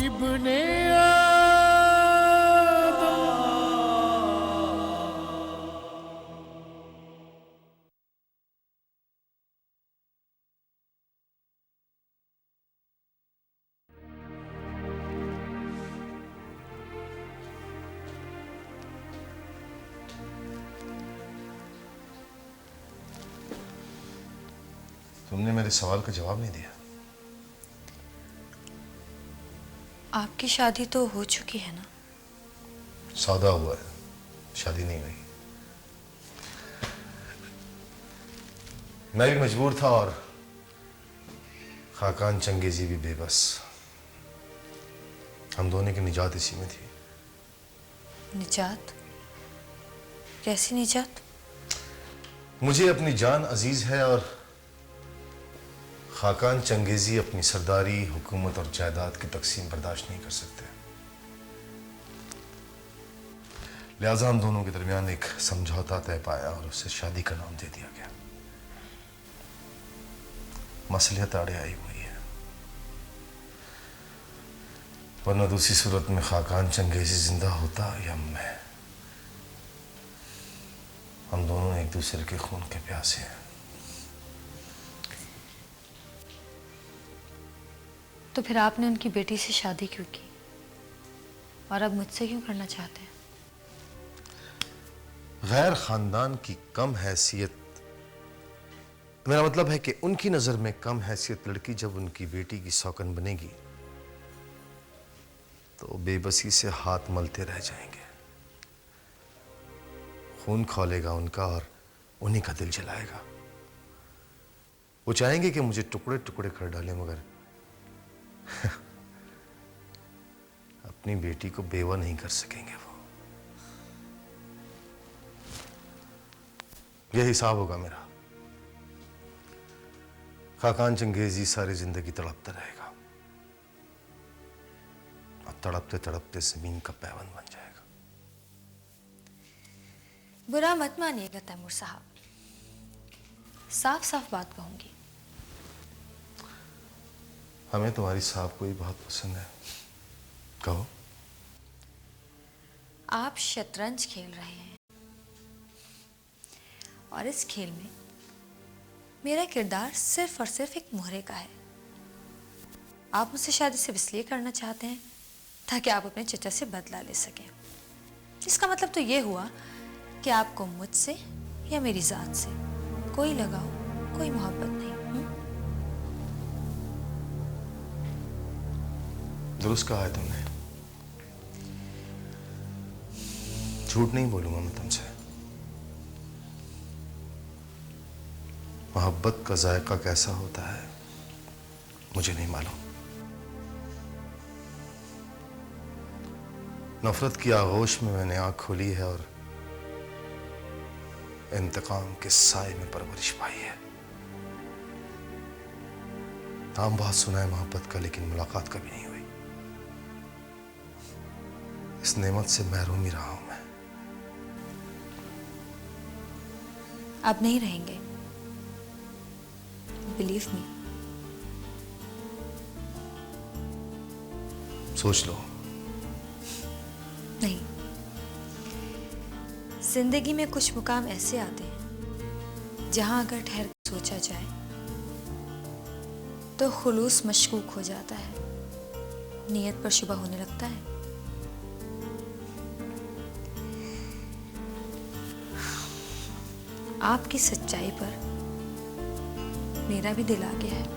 इब्ने तुमने मेरे सवाल का जवाब नहीं दिया। आपकी शादी तो हो चुकी है ना? सौदा हुआ है, शादी नहीं हुई। मैं भी मजबूर था और खाकान चंगेजी भी बेबस। हम दोनों की निजात इसी में थी। निजात? कैसी निजात? मुझे अपनी जान अजीज है और खाकान चंगेजी अपनी सरदारी, हुकूमत और जायदाद की तकसीम बर्दाश्त नहीं कर सकते। लिहाजा हम दोनों के दरमियान एक समझौता तय पाया और उसे शादी का नाम दे दिया गया। मसलियत आड़े आई हुई है, वरना दूसरी सूरत में खाकान चंगेजी जिंदा होता या मैं। हम दोनों एक दूसरे के खून के प्यासे हैं। तो फिर आपने उनकी बेटी से शादी क्यों की और अब मुझसे क्यों करना चाहते हैं? गैर खानदान की कम हैसियत, मेरा मतलब है कि उनकी नजर में कम हैसियत लड़की जब उनकी बेटी की सौकन बनेगी तो बेबसी से हाथ मलते रह जाएंगे। खून खौलेगा उनका और उन्हीं का दिल जलाएगा। वो चाहेंगे कि मुझे टुकड़े टुकड़े कर डालें, मगर अपनी बेटी को बेवा नहीं कर सकेंगे वो। यह हिसाब होगा मेरा। खाकान चंगेजी सारी जिंदगी तड़पता रहेगा और तड़पते तड़पते जमीन का पैबंद बन जाएगा। बुरा मत मानिएगा तैमूर साहब, साफ साफ बात कहूंगी। हमें तुम्हारी साहब को ही बहुत पसंद है। कहो। आप शतरंज खेल रहे हैं और इस खेल में मेरा किरदार सिर्फ और सिर्फ एक मोहरे का है। आप मुझसे शादी सिर्फ इसलिए करना चाहते हैं ताकि आप अपने चचा से बदला ले सकें। इसका मतलब तो ये हुआ कि आपको मुझसे या मेरी जात से कोई लगाव, कोई मोहब्बत नहीं। दुरुस्त कहा है तुमने। झूठ नहीं बोलूंगा मैं तुमसे। मोहब्बत का जायका कैसा होता है मुझे नहीं मालूम। नफरत की आगोश में मैंने आंख खोली है और इंतकाम के साए में परवरिश पाई है। नाम बहुत सुना है मोहब्बत का, लेकिन मुलाकात कभी नहीं हुई। इस नेमत से महरूम ही रहा हूं मैं। अब नहीं रहेंगे, बिलीव मी। सोच लो। नहीं, जिंदगी में कुछ मुकाम ऐसे आते हैं जहां अगर ठहर कर सोचा जाए तो खुलूस मशकूक हो जाता है, नीयत पर शुबा होने लगता है। आपकी सच्चाई पर मेरा भी दिल आ गया है।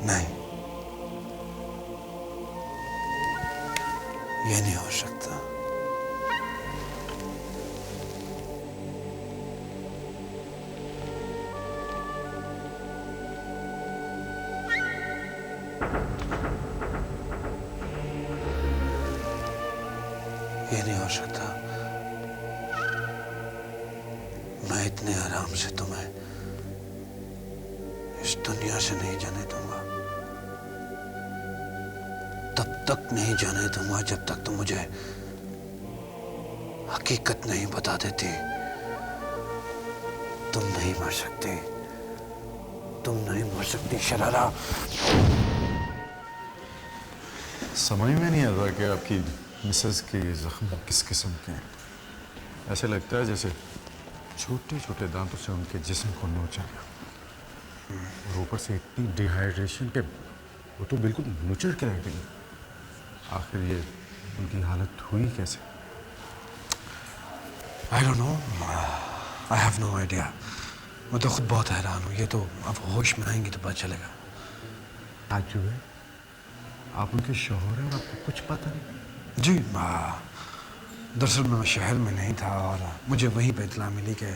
नहीं, ये नहीं हो सकता। ये नहीं हो सकता। मैं इतने आराम से तुम्हें इस दुनिया से नहीं जाने दूंगा। तब तक नहीं जाने दूंगा जब तक तुम मुझे हकीकत नहीं बता देती। तुम नहीं मर सकती, तुम नहीं मर सकती शरारा। समझ में नहीं आता कि आपकी मिसेस के जख्म किस किस्म के हैं। ऐसे लगता है जैसे छोटे छोटे दांतों से उनके जिस्म को नोचा गया, और ऊपर से इतनी डिहाइड्रेशन के वो तो बिल्कुल नुचड़ के रह गई। आखिर ये उनकी हालत हुई कैसे? I don't know, I have no idea। मैं तो खुद बहुत हैरान हूँ। ये तो अब होश में आएंगी तो पता चलेगा। आज जो है आप उनके शौहर हैं और आपको कुछ पता नहीं? जी, दरअसल मैं शहर में नहीं था और मुझे वहीं पे इत्तला मिली कि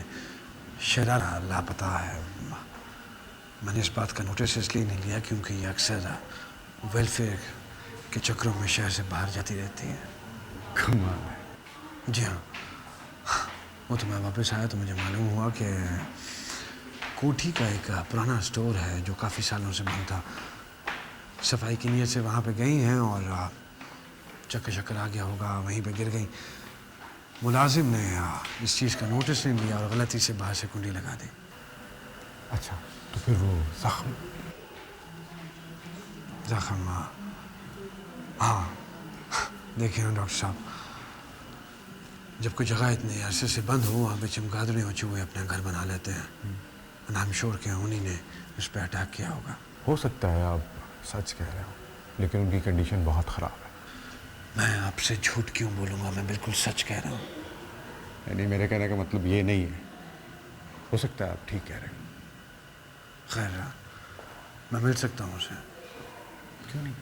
शरारा लापता है। मैंने इस बात का नोटिस इसलिए नहीं लिया क्योंकि ये अक्सर वेलफेयर के चक्रों में शहर से बाहर जाती रहती है। कमाल है। जी हाँ, वो तो मैं वापस आया तो मुझे मालूम हुआ कि कोठी का एक पुराना स्टोर है जो काफ़ी सालों से बंद था। सफाई की नीयत से वहाँ पे गई हैं और चक्कर शक्कर आ गया होगा, वहीं पे गिर गई। मुलाजिम ने इस चीज़ का नोटिस नहीं लिया और गलती से बाहर से कुंडी लगा दी। अच्छा, तो फिर वो जख्म? हाँ, देखिए ना डॉक्टर साहब, जब कोई जगह इतने अरसे से बंद हो, वहाँ पे चमगादड़ें और चूहे अपना घर बना लेते हैं। और आई एम श्योर कि उन्हीं ने उस पर अटैक किया होगा। हो सकता है आप सच कह रहे हो, लेकिन उनकी कंडीशन बहुत ख़राब है। मैं आपसे झूठ क्यों बोलूँगा, मैं बिल्कुल सच कह रहा हूँ। यानी मेरे कहने का मतलब ये नहीं है। हो सकता है आप ठीक कह रहे हो। खैर, मैं मिल सकता हूँ उसे? क्यों नहीं?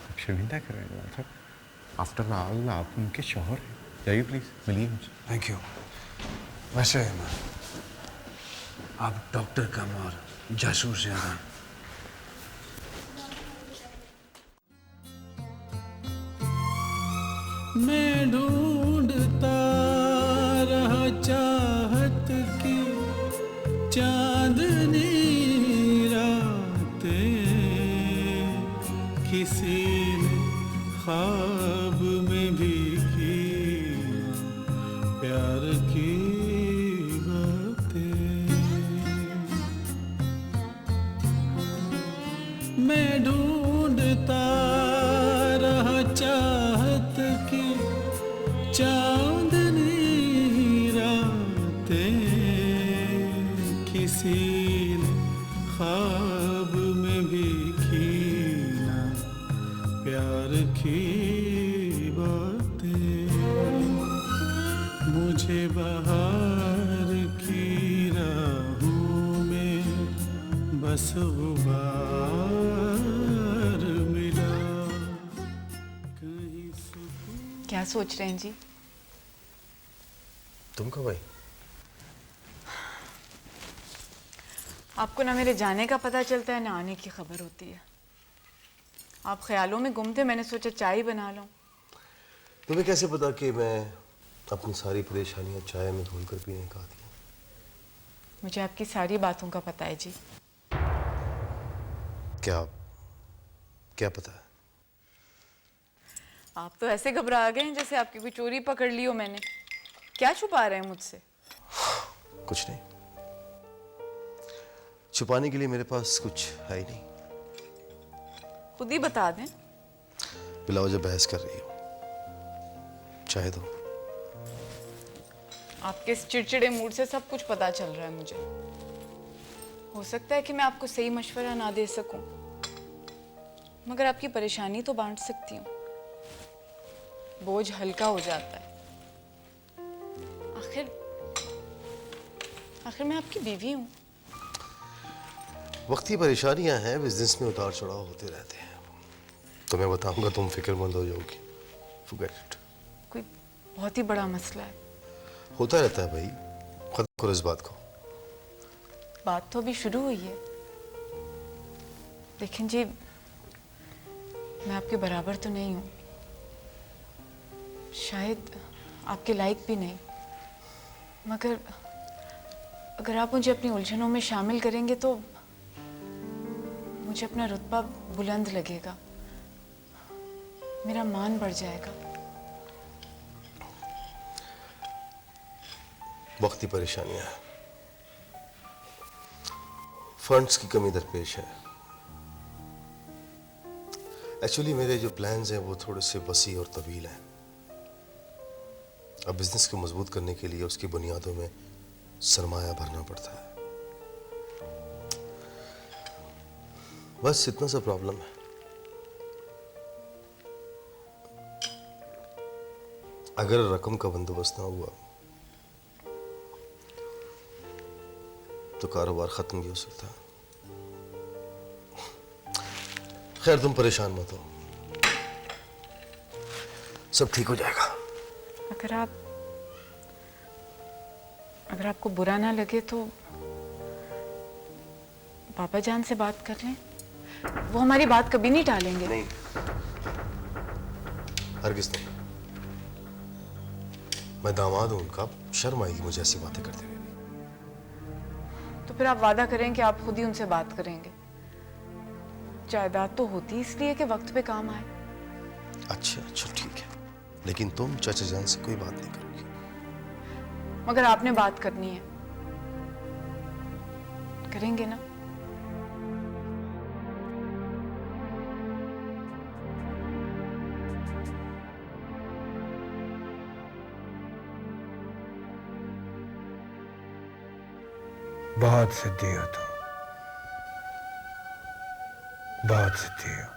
आप शर्मिंदा कर रहे हैं जवान साहब। आफ्टर ऑल आप उनके शौहर हैं। जाइए प्लीज़, मिलिए मुझे। Thank you. वैसे आप डॉक्टर कम और जासूस ज़्यादा। मैं ढूंढता रहा चाहत की चांदनी रातें, किसी ने ख्वाब में भी की प्यार की बातें। मैं ढूंढता रहा चाहत की चांदनी रातें, किसी ने ख्वाब में भी की ना प्यार की बातें। मुझे बाहर की राहों में बस गुबार मिला। कहीं सुकून। क्या सोच रहे हैं जी? तुम कब आई? आपको ना मेरे जाने का पता चलता है ना आने की खबर होती है। आप ख्यालों में गुम थे, मैंने सोचा चाय बना लूं। तुम्हें कैसे पता कि मैं अपनी सारी परेशानियां चाय में घोल कर पीने का आती हूँ? मुझे आपकी सारी बातों का पता है जी। क्या क्या पता है? आप तो ऐसे घबरा गए हैं जैसे आपकी कोई चोरी पकड़ ली हो मैंने। क्या छुपा रहे हैं मुझसे? कुछ नहीं, छुपाने के लिए मेरे पास कुछ है ही नहीं। खुद ही बता दें। बिला वजह बहस कर रही हो, चाहे दो। आपके इस चिड़चिड़े मूड से सब कुछ पता चल रहा है मुझे। हो सकता है कि मैं आपको सही मशवरा ना दे सकूं, मगर आपकी परेशानी तो बांट सकती हूँ। बोझ हल्का हो जाता है। आखिर मैं आपकी बीवी हूँ। वक्ती परेशानियां हैं, बिजनेस में उतार चढ़ाव होते रहते हैं। तो मैं बताऊंगा, तुम फिक्रमंद हो जाओगी। Forget it। कोई बहुत ही बड़ा मसला है? होता रहता है भाई, खत्म करो इस बात को। बात तो अभी शुरू हुई है। लेकिन जी, मैं आपके बराबर तो नहीं हूँ, शायद आपके लायक भी नहीं, मगर अगर आप मुझे अपनी उलझनों में शामिल करेंगे तो मुझे अपना रुतबा बुलंद लगेगा, मेरा मान बढ़ जाएगा। वक्ती परेशानियां हैं, फंड्स की कमी दरपेश है। एक्चुअली मेरे जो प्लान्स हैं वो थोड़े से वसी और तवील हैं। अब बिजनेस को मजबूत करने के लिए उसकी बुनियादों में सरमाया भरना पड़ता है। बस इतना सा प्रॉब्लम है। अगर रकम का बंदोबस्त ना हुआ तो कारोबार खत्म भी हो सकता है। खैर, तुम परेशान मत हो, सब ठीक हो जाएगा। अगर आपको बुरा ना लगे तो पापा जान से बात कर लें, वो हमारी बात कभी नहीं टालेंगे। नहीं, हरगिज़ नहीं। मैं दामाद हूं उनका, शर्म आएगी मुझे ऐसी बातें करते हुए। तो फिर आप वादा करें कि आप खुद ही उनसे बात करेंगे। जायदाद तो होती इसलिए कि वक्त पे काम आए। अच्छा अच्छा, ठीक है, लेकिन तुम चाचा जान से कोई बात नहीं करोगी। मगर आपने बात करनी है, करेंगे ना? बहुत सिद्धि हो तुम, बहुत सिद्धि हो।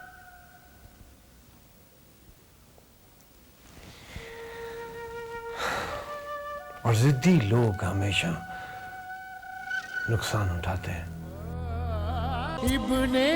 और जिद्दी लोग हमेशा नुकसान उठाते हैं। इब्ने